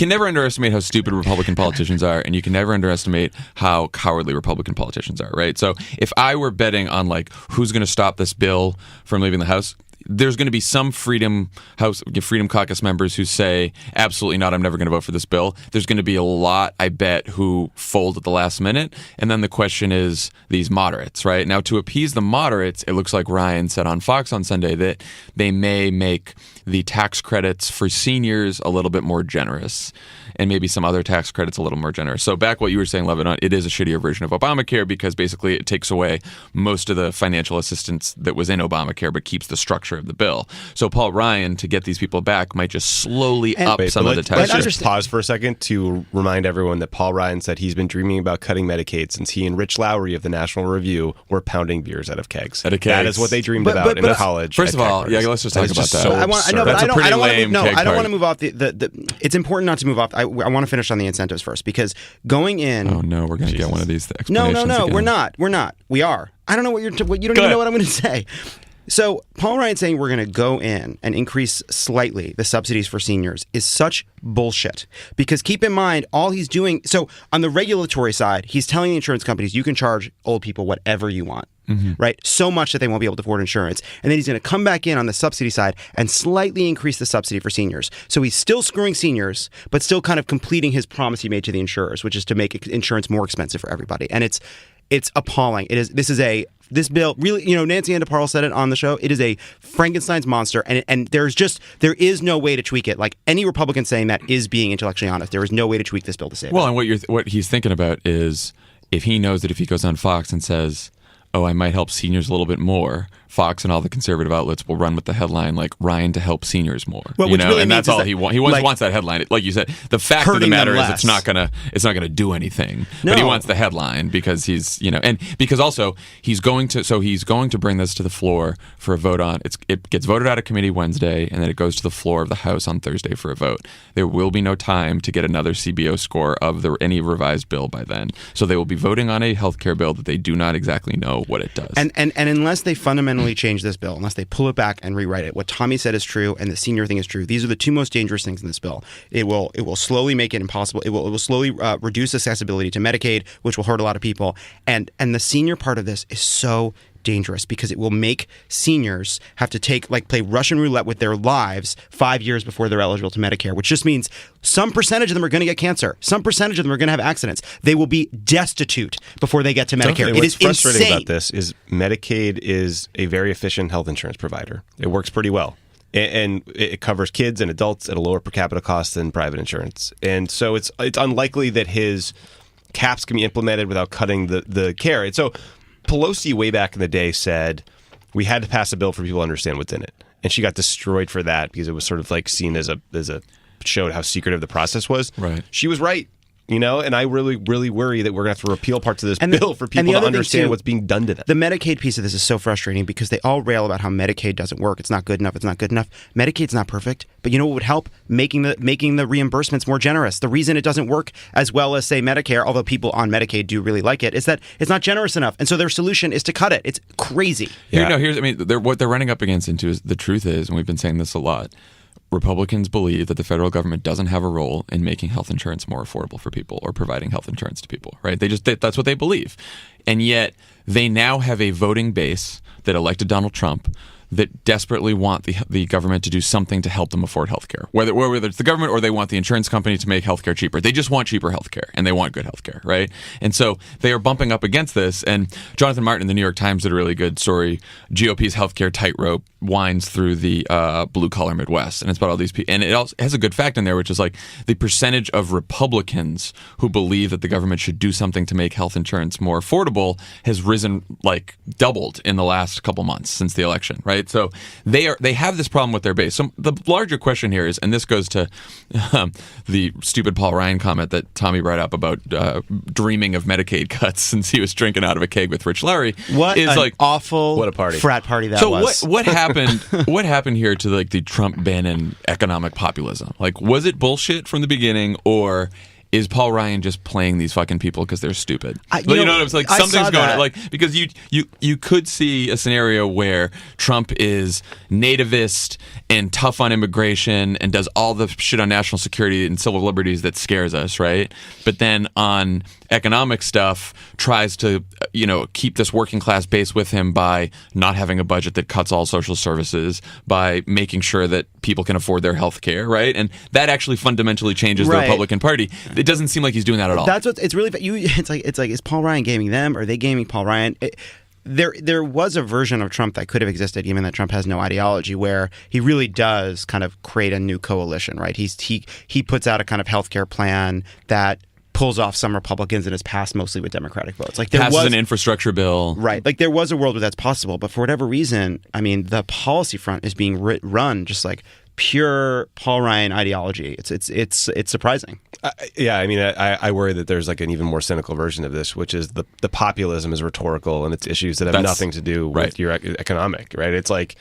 never underestimate how stupid Republican politicians are, and you can never underestimate how cowardly Republican politicians are, right? So if I were betting on like who's going to stop this bill from leaving the House, there's going to be some Freedom Caucus members who say, absolutely not, I'm never going to vote for this bill. There's going to be a lot, I bet, who fold at the last minute. And then the question is these moderates, right? Now, to appease the moderates, it looks like Ryan said on Fox on Sunday that they may make the tax credits for seniors a little bit more generous, and maybe some other tax credits a little more generous. So back what you were saying, Lebanon, it is a shittier version of Obamacare because basically it takes away most of the financial assistance that was in Obamacare but keeps the structure of the bill. So Paul Ryan, to get these people back, might just slowly up some of the tax Let's just pause for a second to remind everyone that Paul Ryan said he's been dreaming about cutting Medicaid since he and Rich Lowry of the National Review were pounding beers out of kegs. That is what they dreamed about in college. First of all, let's just talk about that. I don't want to move off it's important not to move off. I want to finish on the incentives first, because going in. Oh no, we're going to get one of these explanations. No, again. We're not. We are. I don't know what you don't even know what I'm going to say. So Paul Ryan saying we're going to go in and increase slightly the subsidies for seniors is such bullshit. Because keep in mind, all he's doing. So on the regulatory side, he's telling the insurance companies you can charge old people whatever you want. Right? So much that they won't be able to afford insurance. And then he's going to come back in on the subsidy side and slightly increase the subsidy for seniors. So he's still screwing seniors, but still kind of completing his promise he made to the insurers, which is to make insurance more expensive for everybody. And it's appalling. This bill really, Nancy Andaparl said it on the show. It is a Frankenstein's monster, and there is no way to tweak it. Like any Republican saying that is being intellectually honest. There is no way to tweak this bill to save it. Well, and what he's thinking about is if he knows that if he goes on Fox and says, oh, I might help seniors a little bit more, Fox and all the conservative outlets will run with the headline like Ryan to help seniors more. Well, really and that's all he wants. He wants that headline. Like you said, the fact of the matter is it's not gonna do anything. No. But he wants the headline because he's and because also he's going to bring this to the floor for a vote on. It gets voted out of committee Wednesday, and then it goes to the floor of the House on Thursday for a vote. There will be no time to get another CBO score of any revised bill by then. So they will be voting on a healthcare bill that they do not exactly know what it does. And unless they fundamentally change this bill, unless they pull it back and rewrite it, what Tommy said is true and the senior thing is true. These are the two most dangerous things in this bill. It will slowly make it impossible. It will slowly reduce accessibility to Medicaid, which will hurt a lot of people. And the senior part of this is so dangerous because it will make seniors have to play Russian roulette with their lives 5 years before they're eligible to Medicare, which just means some percentage of them are going to get cancer. Some percentage of them are going to have accidents. They will be destitute before they get to Medicare. What's frustrating about this is Medicaid is a very efficient health insurance provider. It works pretty well. And it covers kids and adults at a lower per capita cost than private insurance. And so it's unlikely that his caps can be implemented without cutting the care. And so Pelosi way back in the day said we had to pass a bill for people to understand what's in it. And she got destroyed for that because it was sort of like seen as a showed how secretive the process was. Right. She was right. And I really, really worry that we're going to have to repeal parts of this bill for people to understand what's being done to them. The Medicaid piece of this is so frustrating because they all rail about how Medicaid doesn't work. It's not good enough. It's not good enough. Medicaid's not perfect. But you know what would help? Making the reimbursements more generous. The reason it doesn't work as well as, say, Medicare, although people on Medicaid do really like it, is that it's not generous enough. And so their solution is to cut it. It's crazy. Yeah. What they're running up against the truth is, and we've been saying this a lot, Republicans believe that the federal government doesn't have a role in making health insurance more affordable for people or providing health insurance to people, right? That's what they believe. And yet they now have a voting base that elected Donald Trump that desperately want the government to do something to help them afford healthcare. Whether it's the government or they want the insurance company to make healthcare cheaper. They just want cheaper healthcare and they want good healthcare, right? And so they are bumping up against this. And Jonathan Martin in the New York Times did a really good story. GOP's healthcare tightrope winds through the blue-collar Midwest. And it's about all these people. And it also has a good fact in there, which is like the percentage of Republicans who believe that the government should do something to make health insurance more affordable has risen, doubled in the last couple months since the election, right? So they have this problem with their base. So the larger question here is, and this goes to the stupid Paul Ryan comment that Tommy brought up about dreaming of Medicaid cuts since he was drinking out of a keg with Rich Lowry. What a party! Frat party that was. So what happened? What happened here to the Trump-Bannon economic populism? Was it bullshit from the beginning, or is Paul Ryan just playing these fucking people because they're stupid? You know what I'm saying? Like I something's saw going that. on. Like because you could see a scenario where Trump is nativist and tough on immigration and does all the shit on national security and civil liberties that scares us, right? But then on economic stuff tries to keep this working class base with him by not having a budget that cuts all social services, by making sure that people can afford their health care, right? And that actually fundamentally changes the Right. Republican Party. It doesn't seem like he's doing that at all. That's what it's really. It's like is Paul Ryan gaming them? Are they gaming Paul Ryan? There was a version of Trump that could have existed, given that Trump has no ideology, where he really does kind of create a new coalition, right? He puts out a kind of healthcare plan that pulls off some Republicans and has passed mostly with Democratic votes. Like there passes was an infrastructure bill. Right. Like there was a world where that's possible, but for whatever reason, I mean, the policy front is being run just like pure Paul Ryan ideology. It's surprising. I worry that there's like an even more cynical version of this, which is the populism is rhetorical and it's issues that have nothing to do with your economic, right? It's like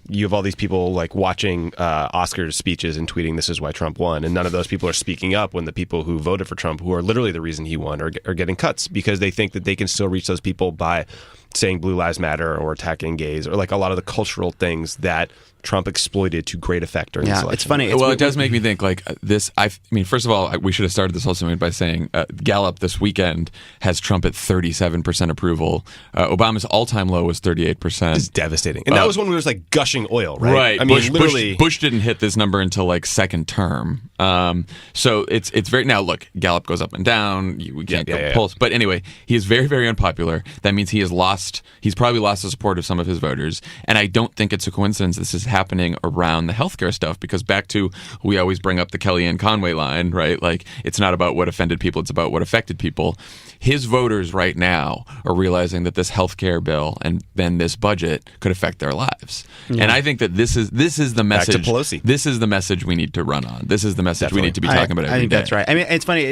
you have all these people like watching Oscars speeches and tweeting this is why Trump won, and none of those people are speaking up when the people who voted for Trump, who are literally the reason he won, are getting cuts because they think that they can still reach those people by saying Blue Lives Matter or attacking gays or like a lot of the cultural things that Trump exploited to great effect during this election. It's funny. Well, it does make me think like this. I mean, first of all, we should have started this whole segment by saying Gallup this weekend has Trump at 37% approval. Obama's all-time low was 38%. It's devastating. And that was when we was like gushing oil, right? Right. I mean, literally. Bush didn't hit this number until like second term. So it's very, now look, Gallup goes up and down. We can't go pulse. But anyway, he is very, very unpopular. That means he's probably lost the support of some of his voters. And I don't think it's a coincidence this is happening around the healthcare stuff, because back to, we always bring up the Kellyanne Conway line, right? Like, it's not about what offended people, it's about what affected people. His voters right now are realizing that this healthcare bill and then this budget could affect their lives. Yeah. And I think that this is the message. Back to Pelosi. This is the message we need to run on. This is the message we need to be talking about every day. I think that's right. I mean, it's funny.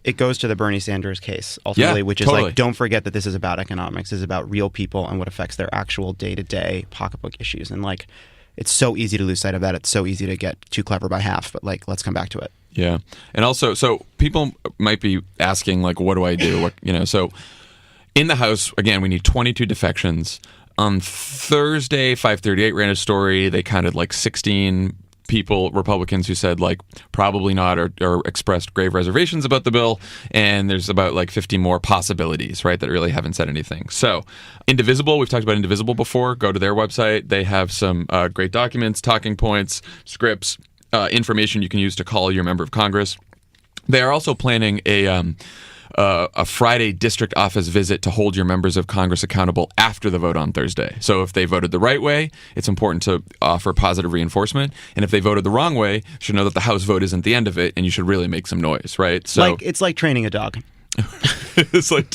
It goes to the Bernie Sanders case ultimately, which is like, don't forget that this is about economics. This is about real people and what affects their actual day-to-day pocketbook issues. And like, it's so easy to lose sight of that. It's so easy to get too clever by half. But like, let's come back to it. Yeah. And also, so people might be asking, like, what do I do? So in the House, again, we need 22 defections. On Thursday, 538 ran a story. They counted like 16 people, Republicans, who said like probably not or expressed grave reservations about the bill, and there's about like 50 more possibilities, right, that really haven't said anything. So Indivisible, we've talked about Indivisible before. Go to their website. They have some great documents, talking points, scripts, information you can use to call your member of Congress. They are also planning a Friday district office visit to hold your members of Congress accountable after the vote on Thursday. So if they voted the right way, it's important to offer positive reinforcement. And if they voted the wrong way, you should know that the House vote isn't the end of it, and you should really make some noise, right? So it's like training a dog. it's like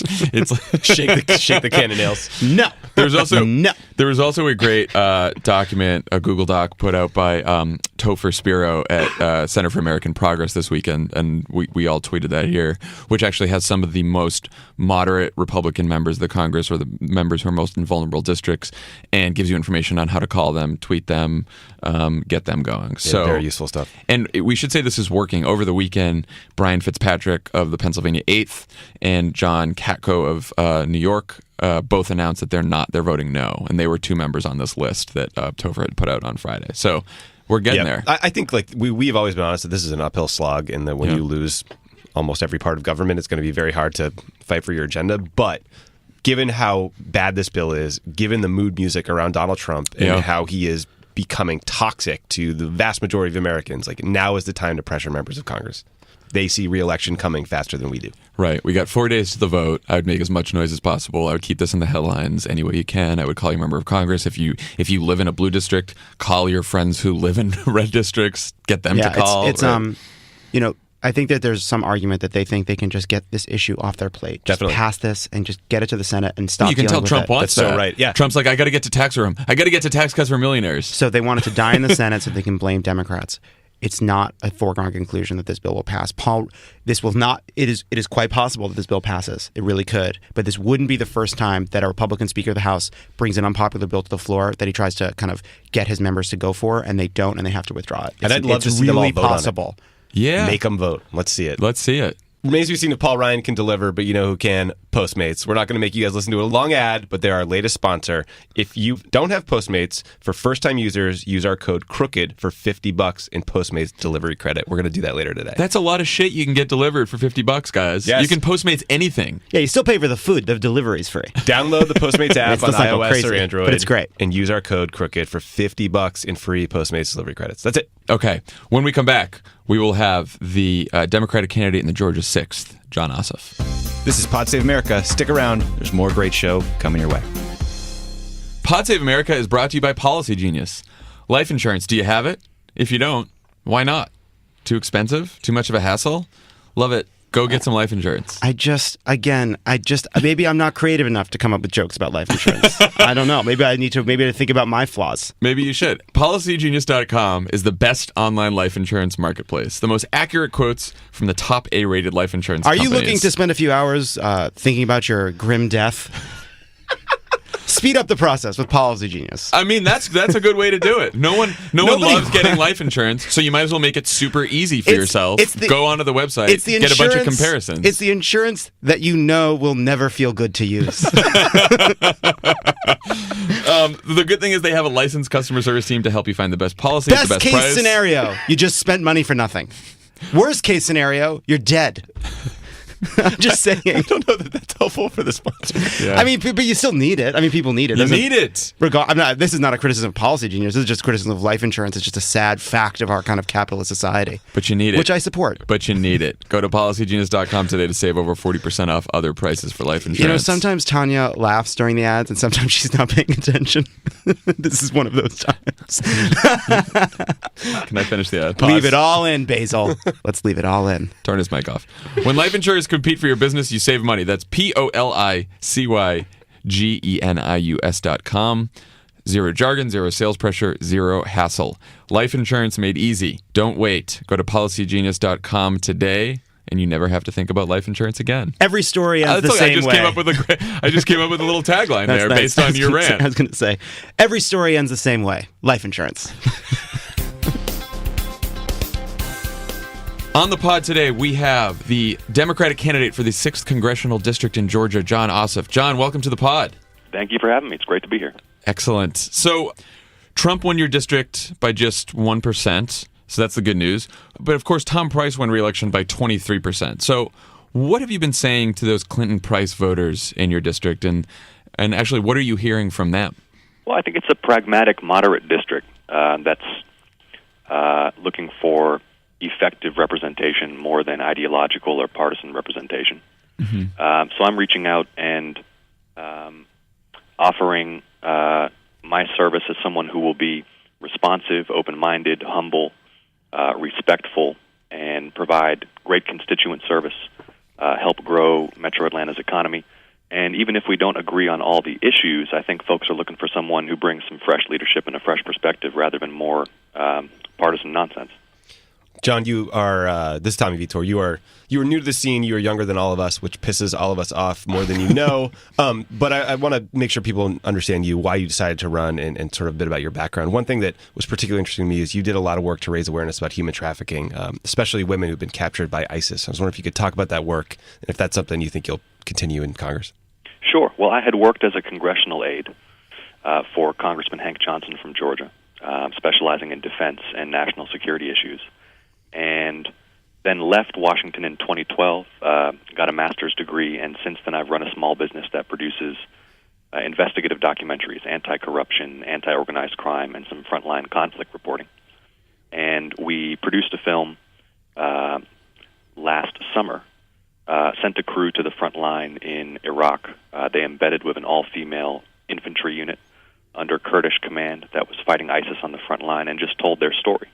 shake the can of nails. No. There was also a great document, a Google Doc put out by Topher Spiro at Center for American Progress this weekend, and we all tweeted that here, which actually has some of the most moderate Republican members of the Congress, or the members who are most in vulnerable districts, and gives you information on how to call them, tweet them, get them going. So very useful stuff. And we should say this is working. Over the weekend, Brian Fitzpatrick of the Pennsylvania 8th and John Katko of New York both announced that they're voting no, and they were two members on this list that Topher had put out on Friday. So we're getting there. I think like we've always been honest that this is an uphill slog, and that when you lose almost every part of government, it's going to be very hard to fight for your agenda. But given how bad this bill is, given the mood music around Donald Trump and how he is becoming toxic to the vast majority of Americans, like, now is the time to pressure members of Congress. They see re-election coming faster than we do. Right. We got 4 days to the vote. I would make as much noise as possible. I would keep this in the headlines any way you can. I would call your member of Congress. If you live in a blue district, call your friends who live in red districts. Get them to call. I think that there's some argument that they think they can just get this issue off their plate. Just pass this and just get it to the Senate and stop. You can tell Trump wants that. So right. Yeah. Trump's like, I got to get to tax reform. I got to get to tax cuts for millionaires. So they want it to die in the Senate so they can blame Democrats. It's not a foregone conclusion that this bill will pass. This will not. It is quite possible that this bill passes. It really could. But this wouldn't be the first time that a Republican Speaker of the House brings an unpopular bill to the floor that he tries to kind of get his members to go for, and they don't, and they have to withdraw it. And I'd love to see them all vote possible. on it. Yeah. Make them vote. Let's see it. Let's see it. Remains to be seen if Paul Ryan can deliver, but you know who can? Postmates. We're not going to make you guys listen to a long ad, but they're our latest sponsor. If you don't have Postmates, for first-time users, use our code CROOKED for $50 in Postmates delivery credit. We're going to do that later today. That's a lot of shit you can get delivered for $50, guys. Yes. You can Postmates anything. Yeah, you still pay for the food. The delivery's free. Download the Postmates app It's on just like iOS crazy, or Android. but it's great. And use our code CROOKED for $50 in free Postmates delivery credits. That's it. Okay. When we come back, we will have the Democratic candidate in the Georgia 6th, Jon Ossoff. This is Pod Save America. Stick around. There's more great show coming your way. Pod Save America is brought to you by Policy Genius. Life insurance, do you have it? If you don't, why not? Too expensive? Too much of a hassle? Love it. Go get some life insurance. Maybe I'm not creative enough to come up with jokes about life insurance. I don't know. Maybe I think about my flaws. Maybe you should. PolicyGenius.com is the best online life insurance marketplace. The most accurate quotes from the top A-rated life insurance Are companies. you looking to spend a few hours thinking about your grim death? Speed up the process with Policy Genius. I mean, that's a good way to do it. No one Nobody- loves getting life insurance, so you might as well make it super easy for yourself. Go onto the website, get a bunch of comparisons. It's the insurance that you know will never feel good to use. The good thing is they have a licensed customer service team to help you find the best policy at Best the best case price. scenario, you just spent money for nothing. Worst case scenario, you're dead. I'm just saying. I don't know that that's helpful for the sponsor. Yeah. I mean, but you still need it. I mean, people need it. You need it. This is not a criticism of Policy Genius. This is just criticism of life insurance. It's just a sad fact of our kind of capitalist society. But you need it. Which I support. But you need it. Go to PolicyGenius.com today to save over 40% off other prices for life insurance. You know, sometimes Tanya laughs during the ads, and sometimes she's not paying attention. This is one of those times. Can I finish the ad? Leave it all in, Basil. Let's leave it all in. Turn his mic off. When life insurers compete for your business, you save money. That's POLICYGENIUS.com. Zero jargon, zero sales pressure, zero hassle. Life insurance made easy. Don't wait. Go to PolicyGenius.com today, and you never have to think about life insurance again. Every story ends the same way. I just came up with a little tagline there based on your rant. I was going to say, every story ends the same way. Life insurance. On the pod today, we have the Democratic candidate for the 6th Congressional District in Georgia, Jon Ossoff. Jon, welcome to the pod. Thank you for having me. It's great to be here. Excellent. So, Trump won your district by just 1%, so that's the good news. But of course, Tom Price won re-election by 23%. So, what have you been saying to those Clinton-Price voters in your district, and actually, what are you hearing from them? Well, I think it's a pragmatic, moderate district that's looking for effective representation more than ideological or partisan representation. Mm-hmm. So I'm reaching out and offering my service as someone who will be responsive, open-minded, humble, respectful, and provide great constituent service, help grow Metro Atlanta's economy. And even if we don't agree on all the issues, I think folks are looking for someone who brings some fresh leadership and a fresh perspective rather than more partisan nonsense. Jon, you are this is Tommy Vitor. You are new to the scene. You are younger than all of us, which pisses all of us off more than you know. But I want to make sure people understand you, why you decided to run, and sort of a bit about your background. One thing that was particularly interesting to me is you did a lot of work to raise awareness about human trafficking, especially women who've been captured by ISIS. I was wondering if you could talk about that work and if that's something you think you'll continue in Congress. Sure. Well, I had worked as a congressional aide for Congressman Hank Johnson from Georgia, specializing in defense and national security issues. And then left Washington in 2012, got a master's degree, and since then I've run a small business that produces investigative documentaries, anti-corruption, anti-organized crime, and some frontline conflict reporting. And we produced a film last summer, sent a crew to the front line in Iraq. They embedded with an all-female infantry unit under Kurdish command that was fighting ISIS on the front line and just told their story.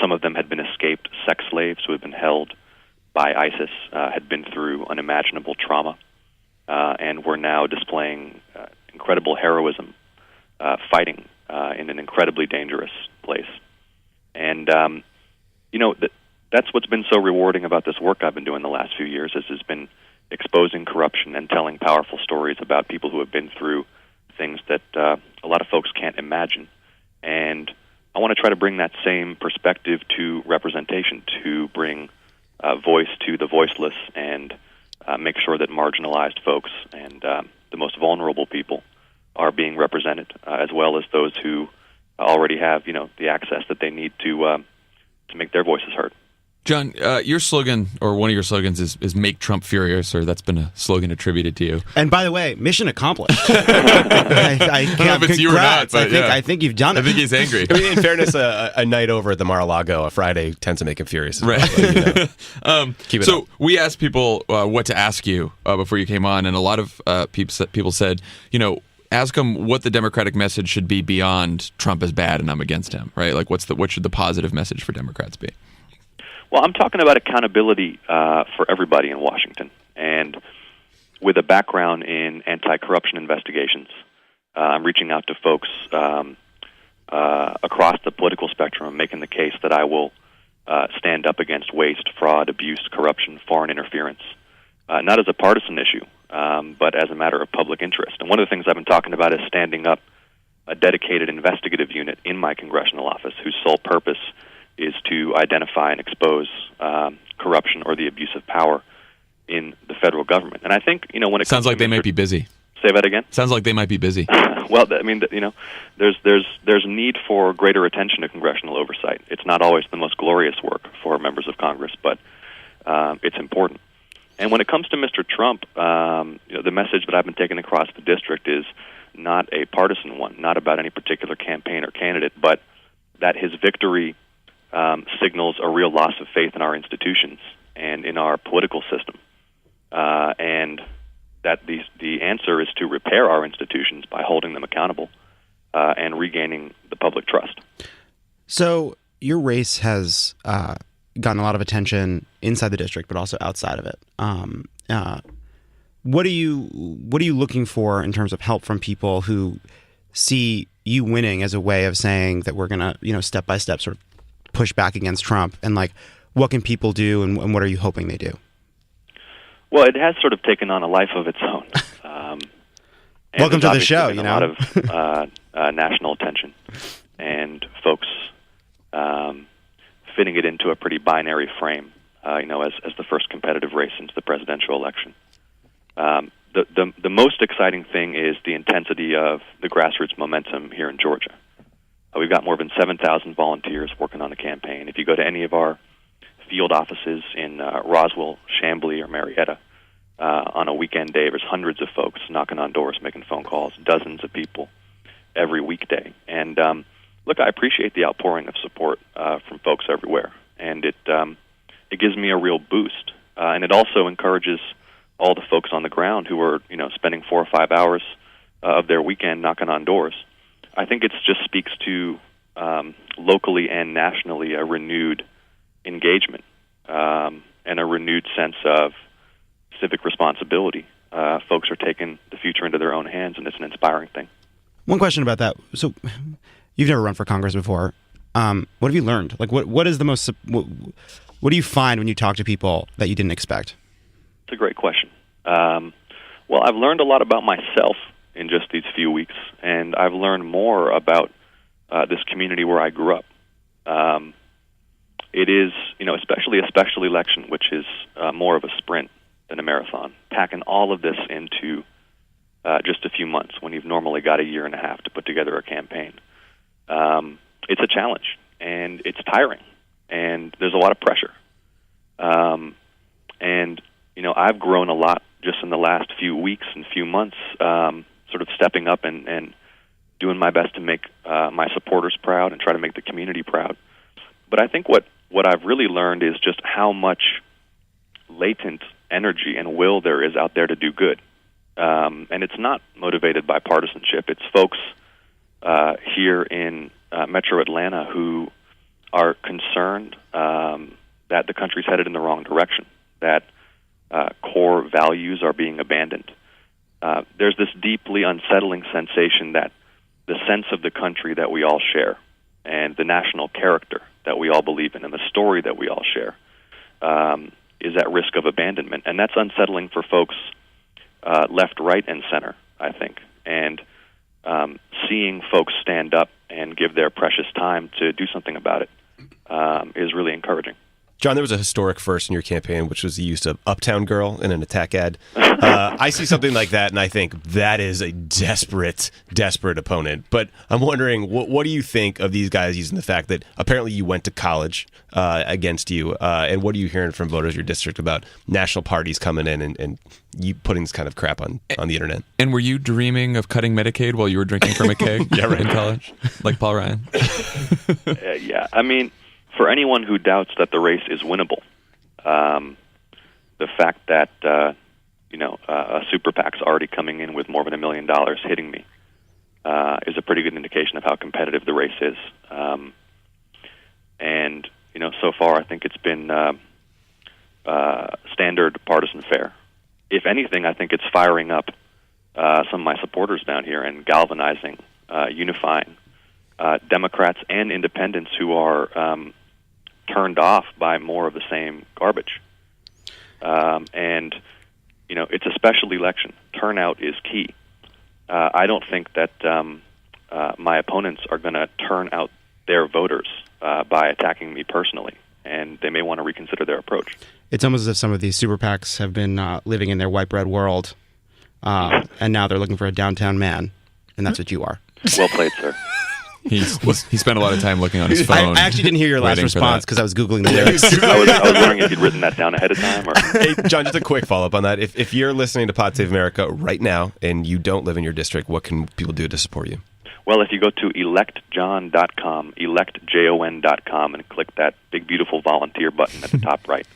Some of them had been escaped sex slaves who had been held by ISIS, had been through unimaginable trauma, and were now displaying incredible heroism, fighting in an incredibly dangerous place. And, that's what's been so rewarding about this work I've been doing the last few years, has been exposing corruption and telling powerful stories about people who have been through things that a lot of folks can't imagine. And I want to try to bring that same perspective to representation, to bring voice to the voiceless, and make sure that marginalized folks and the most vulnerable people are being represented, as well as those who already have, the access that they need to make their voices heard. Jon, your slogan, or one of your slogans, is "Make Trump Furious," or that's been a slogan attributed to you. And by the way, mission accomplished. I don't know if it's you or not, but I think you've done it. I think he's angry. I mean, in fairness, a night over at the Mar-a-Lago, a Friday, tends to make him furious. Right. Keep it so up. we asked people what to ask you before you came on, and a lot of people said, ask them what the Democratic message should be beyond Trump is bad and I'm against him, right? Like, what should the positive message for Democrats be? Well, I'm talking about accountability for everybody in Washington. And with a background in anti-corruption investigations, I'm reaching out to folks across the political spectrum, making the case that I will stand up against waste, fraud, abuse, corruption, foreign interference, not as a partisan issue, but as a matter of public interest. And one of the things I've been talking about is standing up a dedicated investigative unit in my congressional office whose sole purpose is to identify and expose corruption or the abuse of power in the federal government. And I think, when it sounds comes like to they might be busy. Say that again? Sounds like they might be busy. Well, I mean, there's need for greater attention to congressional oversight. It's not always the most glorious work for members of Congress, but it's important. And when it comes to Mr. Trump, the message that I've been taking across the district is not a partisan one, not about any particular campaign or candidate, but that his victory signals a real loss of faith in our institutions and in our political system, and that the answer is to repair our institutions by holding them accountable and regaining the public trust. So your race has gotten a lot of attention inside the district, but also outside of it. What are you looking for in terms of help from people who see you winning as a way of saying that we're going to, step by step sort of push back against Trump, and what can people do, and what are you hoping they do? Well, it has sort of taken on a life of its own. Welcome to the show. A lot of national attention, and folks fitting it into a pretty binary frame. As the first competitive race since the presidential election. The most exciting thing is the intensity of the grassroots momentum here in Georgia. We've got more than 7,000 volunteers working on the campaign. If you go to any of our field offices in Roswell, Chamblee, or Marietta, on a weekend day, there's hundreds of folks knocking on doors, making phone calls, dozens of people every weekday. And look, I appreciate the outpouring of support from folks everywhere, and it gives me a real boost. And it also encourages all the folks on the ground who are, spending 4 or 5 hours of their weekend knocking on doors. I think it just speaks to locally and nationally a renewed engagement and a renewed sense of civic responsibility. Folks are taking the future into their own hands, and it's an inspiring thing. One question about that. So, you've never run for Congress before. What have you learned? What is the most? What do you find when you talk to people that you didn't expect? It's a great question. Well, I've learned a lot about myself in just these few weeks, and I've learned more about this community where I grew up. It is, especially a special election, which is more of a sprint than a marathon, packing all of this into just a few months when you've normally got a year and a half to put together a campaign. It's a challenge, and it's tiring, and there's a lot of pressure. And, I've grown a lot just in the last few weeks and few months, sort of stepping up and doing my best to make my supporters proud and try to make the community proud. But I think what I've really learned is just how much latent energy and will there is out there to do good. And it's not motivated by partisanship. It's folks here in Metro Atlanta who are concerned that the country's headed in the wrong direction, that core values are being abandoned. There's this deeply unsettling sensation that the sense of the country that we all share and the national character that we all believe in and the story that we all share is at risk of abandonment. And that's unsettling for folks left, right, and center, I think. And seeing folks stand up and give their precious time to do something about it is really encouraging. John, there was a historic first in your campaign, which was the use of Uptown Girl in an attack ad. I see something like that, and I think that is a desperate opponent. But I'm wondering, what do you think of these guys using the fact that apparently you went to college against you? And what are you hearing from voters in your district about national parties coming in and you putting this kind of crap on the internet? And were you dreaming of cutting Medicaid while you were drinking from a keg in college? Like Paul Ryan? Yeah, I mean, for anyone who doubts that the race is winnable, the fact that a super PAC's already coming in with more than $1 million hitting me is a pretty good indication of how competitive the race is. And so far, I think it's been standard partisan fare. If anything, I think it's firing up some of my supporters down here and galvanizing, unifying Democrats and independents who are turned off by more of the same garbage. And it's a special election. Turnout is key. I don't think that my opponents are going to turn out their voters by attacking me personally, and they may want to reconsider their approach. It's almost as if some of these super PACs have been living in their white bread world, and now they're looking for a downtown man, and that's what you are. Well played, sir. He spent a lot of time looking on his phone. I actually didn't hear your last response because I was Googling the lyrics. I was wondering if you'd written that down ahead of time. Or... Hey, John, just a quick follow-up on that. If you're listening to Pod Save America right now and you don't live in your district, what can people do to support you? Well, if you go to electjon.com, electjon.com, and click that big, beautiful volunteer button at the top right,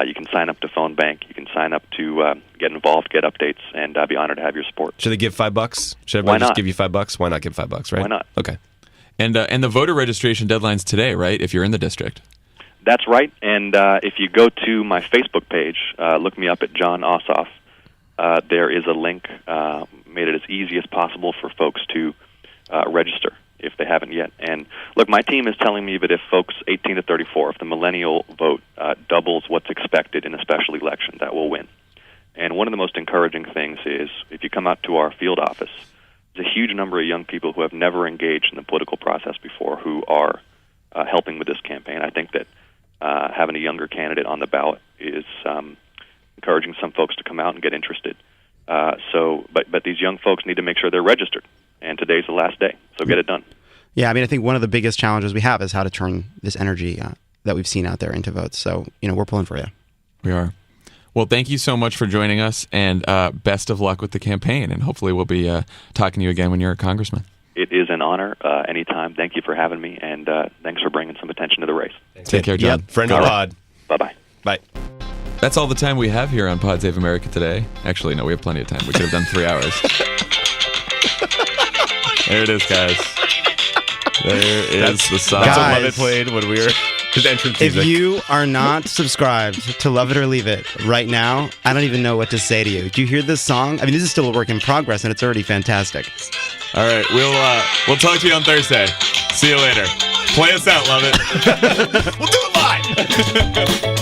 you can sign up to Phone Bank. You can sign up to get involved, get updates, and I'd be honored to have your support. Should they give $5? Should everybody just give you $5? Why not give $5, right? Why not? Okay. And the voter registration deadline's today, right, if you're in the district? That's right. And if you go to my Facebook page, look me up at Jon Ossoff, there is a link, made it as easy as possible for folks to register if they haven't yet. And look, my team is telling me that if folks 18 to 34, if the millennial vote doubles what's expected in a special election, that will win. And one of the most encouraging things is if you come out to our field office, there's a huge number of young people who have never engaged in the political process before who are helping with this campaign. I think that having a younger candidate on the ballot is encouraging some folks to come out and get interested. But these young folks need to make sure they're registered, and today's the last day, so get it done. Yeah, I mean, I think one of the biggest challenges we have is how to turn this energy that we've seen out there into votes. So, we're pulling for you. We are. Well, thank you so much for joining us, and best of luck with the campaign, and hopefully we'll be talking to you again when you're a congressman. It is an honor anytime. Thank you for having me, and thanks for bringing some attention to the race. Take care, John. Yep. Friend of the pod. Bye-bye. Bye. That's all the time we have here on Pod Save America today. Actually, no, we have plenty of time. We could have done 3 hours. There it is, guys. There is the song. That's what Love It played when we were his entrance music. If you are not subscribed to Love It or Leave It right now, I don't even know what to say to you. Do you hear this song? I mean, this is still a work in progress, and it's already fantastic. All right, we'll talk to you on Thursday. See you later. Play us out, Love It. We'll do it live.